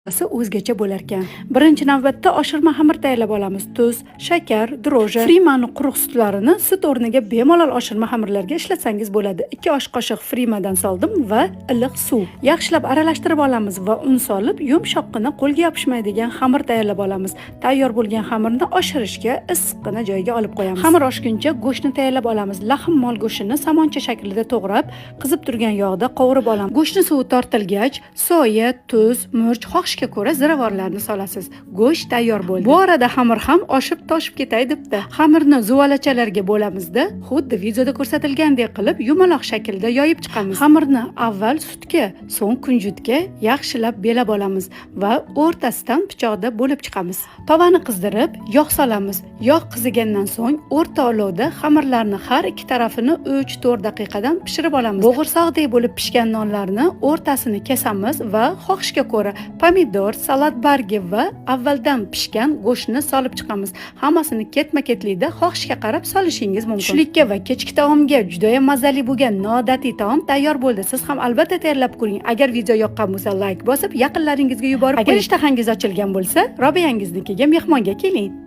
o'zgacha bo'lar ekan. Birinchi navbatda oshirma xamir tayyorlab olamiz. Tuz, shakar, droji, Freema'ning quruq sutlarini sut o'rniga bemalol oshirma xamirlarga ishlatsangiz bo'ladi. 2 osh qoshiq Freema'dan soldim va iliq suv. Yaxshilab aralashtirib olamiz va un solib, yumshoqqina qo'lga yopishmaydigan xamir tayyorlab olamiz. Tayyor bo'lgan xamirni oshirishga issiqqina joyga olib qo'yamiz. Xamir oshguncha go'shtni tayyorlab olamiz. Lahm mol go'shtini somoncha shaklida to'g'rab, qizib turgan yog'da qovurib olamiz. Go'shtni suvi tortilgach, soya, tuz, murch, xohishga ko'ra ziravorlarni solasiz. Go'sht tayyor bo'ldi. Bu orada xamir ham oshib toshib ketay debdi. Xamirni zuvalachalarga bo'lamizda, xuddi videoda ko'rsatilgandek qilib yumaloq shaklda yoyib chiqamiz. Xamirni avval sutga, so'ng kunjutga yaxshilab belab olamiz va o'rtasidan pichoqda bo'lib chiqamiz. Tovani qizdirib, yog' solamiz. Yog' qizigandan so'ng o'rta olovda xamirlarni har ikki tarafini 3-4 daqiqadan pishirib olamiz. Bo'g'irsoqdek bo'lib pishgan nonlarni o'rtasini kesamiz va xohishga ko'ra pomidor, salat bargi va avvaldan pishgan go'shtni solib chiqamiz. Hammasini ketma-ketlikda xohishga qarab solishingiz mumkin. Tushlikka va kechki taomga juda ham mazali bo'lgan noodatiy taom tayyor bo'ldi. Siz ham albatta tayyorlab ko'ring. Agar video yoqqan bo'lsa, like bosib, yaqinlaringizga yuborib qo'ying. Agar ishtahangiz ochilgan bo'lsa, Robiyangiznikiga mehmonga keling.